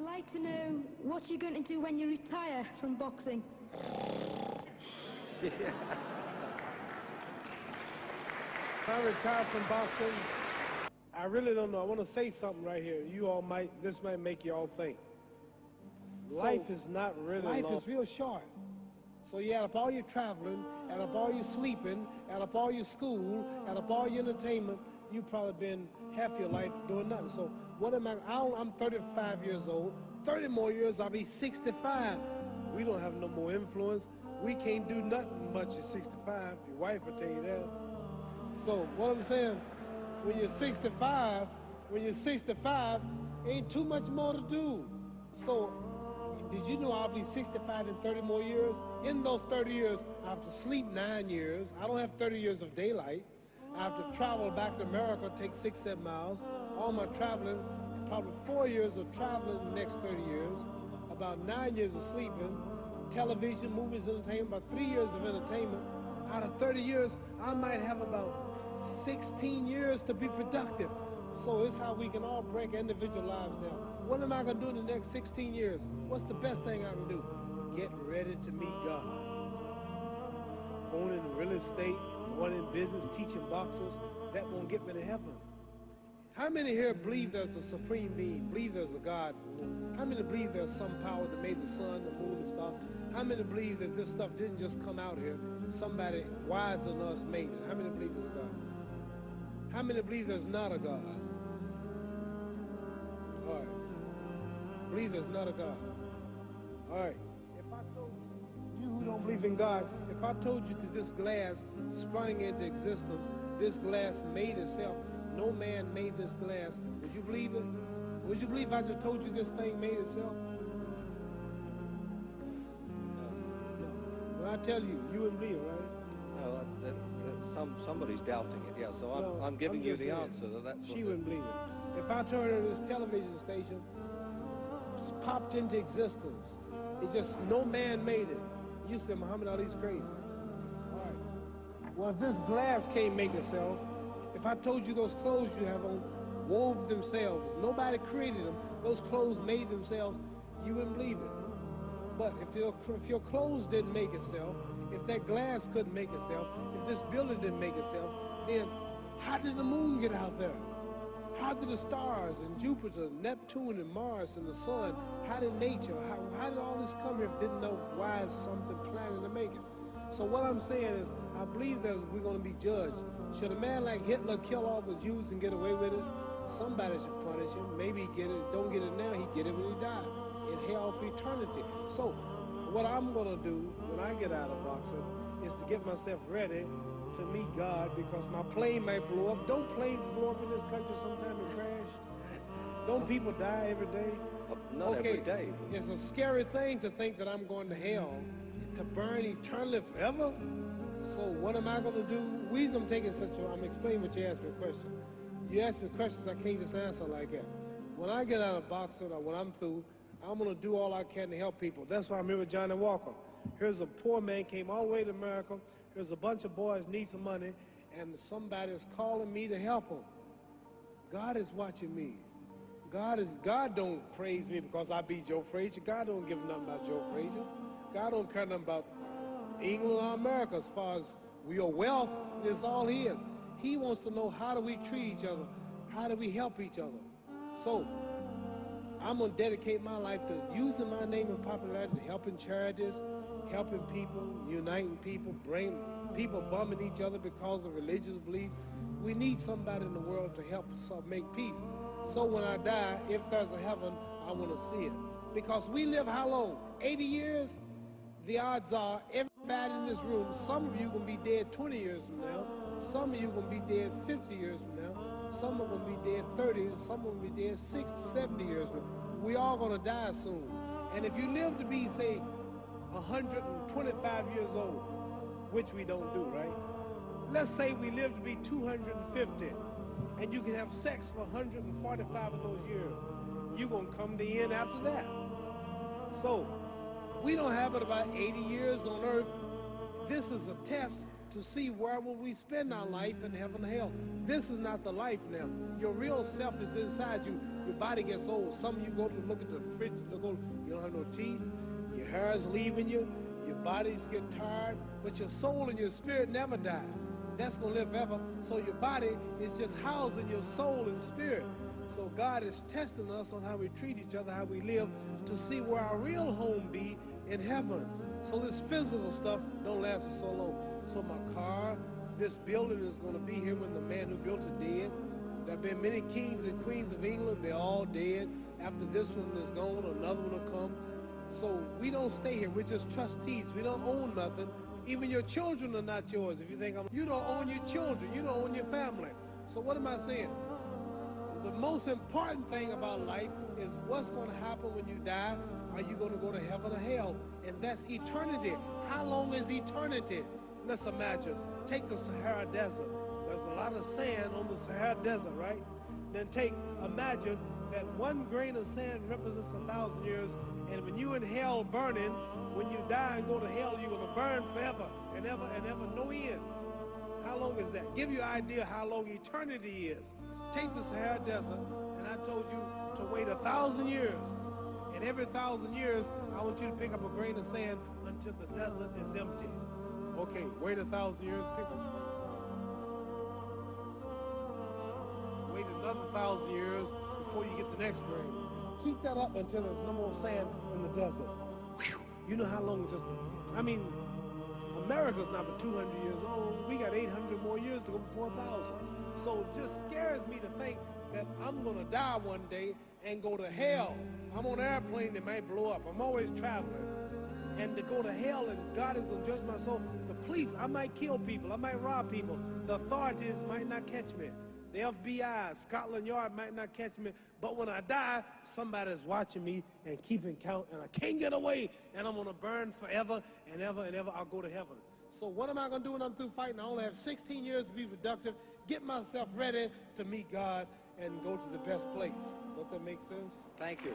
I'd like to know what you're going to do when you retire from boxing. I retire from boxing. I really don't know. I want to say something right here. This might make you all think. Life is not really long. Life is real short. So you add up all your traveling, add up all your sleeping, add up all your school, add up all your entertainment, you've probably been half your life doing nothing. So what am I'm 35 years old. 30 more years, I'll be 65. We don't have no more influence. We can't do nothing much at 65. Your wife will tell you that. So what I'm saying, when you're 65, ain't too much more to do. So did you know I'll be 65 in 30 more years? In those 30 years, I have to sleep 9 years. I don't have 30 years of daylight. I have to travel back to America, take 6-7 miles. All my traveling, probably 4 years of traveling in the next 30 years, about 9 years of sleeping, television, movies, entertainment, about 3 years of entertainment. Out of 30 years, I might have about 16 years to be productive. So it's how we can all break individual lives down. What am I going to do in the next 16 years? What's the best thing I can do? Get ready to meet God. Owning real estate, going in business, teaching boxers, that won't get me to heaven. How many here believe there's a supreme being, believe there's a God? How many believe there's some power that made the sun, the moon, and stars? How many believe that this stuff didn't just come out here? Somebody wiser than us made it. How many believe there's a God? How many believe there's not a God? All right. Believe there's not a God. All right. If I told you who don't believe in God, if I told you that this glass sprang into existence, this glass made itself, no man made this glass, would you believe it? Would you believe I just told you this thing made itself? No. When I tell you, you wouldn't believe it, right? No, somebody's doubting it, yeah, so I'm giving you the answer. She wouldn't believe it. If I told her this television station popped into existence, it just, no man made it, you said Muhammad Ali's crazy. All right. Well, if this glass can't make itself, if I told you those clothes you have on wove themselves, nobody created them, those clothes made themselves, you wouldn't believe it. But if your clothes didn't make itself, if that glass couldn't make itself, if this building didn't make itself, then how did the moon get out there? How did the stars and Jupiter, Neptune and Mars and the sun, how did nature, how did all this come here if didn't know why is something planning to make it? So what I'm saying is, I believe we're going to be judged. Should a man like Hitler kill all the Jews and get away with it? Somebody should punish him. Maybe he get it, don't get it now, he get it when he died, in hell for eternity. So what I'm going to do when I get out of boxing is to get myself ready to meet God, because my plane might blow up. Don't planes blow up in this country sometime and crash? Don't people die every day? Not every day. It's a scary thing to think that I'm going to hell to burn eternally forever. So what am I going to do? The reason I'm explaining what you asked me a question. You ask me questions I can't just answer like that. When I get out of boxing or when I'm through, I'm going to do all I can to help people. That's why I'm here with Johnny Walker. Here's a poor man, came all the way to America. Here's a bunch of boys need some money, and somebody is calling me to help them. God is watching me. God don't praise me because I beat Joe Frazier. God don't give nothing about Joe Frazier. God don't care nothing about England or America as far as your wealth is all his. He wants to know, how do we treat each other? How do we help each other? So I'm going to dedicate my life to using my name and popularity, helping charities, helping people, uniting people, bring people bumming each other because of religious beliefs. We need somebody in the world to help us make peace. So when I die, if there's a heaven, I want to see it. Because we live how long? 80 years? The odds are everybody in this room, some of you are going to be dead 20 years from now, some of you are going to be dead 50 years from now, some are going to be dead 30, and some are going to be dead 60, 70 years from now. We all going to die soon. And if you live to be, say, 125 years old, which we don't do, right? Let's say we live to be 250, and you can have sex for 145 of those years. You're going to come to the end after that. So we don't have it about 80 years on earth. This is a test to see where will we spend our life in heaven and hell. This is not the life now. Your real self is inside you. your body gets old. Some of you go to look at the fridge, you don't have no teeth, your hair is leaving you, your bodies get tired, but your soul and your spirit never die. That's going to live forever. So your body is just housing your soul and spirit. So God is testing us on how we treat each other, how we live, to see where our real home be in heaven. So this physical stuff don't last for so long. So my car, this building is going to be here when the man who built it dead. There have been many kings and queens of England. They're all dead. After this one is gone, another one will come. So we don't stay here. We're just trustees. We don't own nothing. Even your children are not yours. If you think you don't own your children. You don't own your family. So what am I saying? The most important thing about life is what's going to happen when you die. Are you going to go to heaven or hell? And that's eternity. How long is eternity? Let's imagine. Take the Sahara Desert. There's a lot of sand on the Sahara Desert, right? Then imagine that one grain of sand represents 1,000 years, and when you in hell burning, when you die and go to hell, you're going to burn forever and ever and ever, no end. How long is that? Give you an idea how long eternity is. Take the Sahara Desert, and I told you to wait 1,000 years. And every 1,000 years, I want you to pick up a grain of sand until the desert is empty. Okay, wait 1,000 years, pick up. Wait another 1,000 years before you get the next grain. Keep that up until there's no more sand in the desert. Whew. You know how long America's not but 200 years old. We got 800 more years to go before 1,000. So it just scares me to think that I'm going to die one day and go to hell. I'm on an airplane that might blow up. I'm always traveling. And to go to hell and God is going to judge my soul. The police, I might kill people. I might rob people. The authorities might not catch me. The FBI, Scotland Yard might not catch me. But when I die, somebody's watching me and keeping count. And I can't get away. And I'm going to burn forever and ever and ever. I'll go to heaven. So what am I going to do when I'm through fighting? I only have 16 years to be productive. Get myself ready to meet God and go to the best place. Does that make sense? Thank you.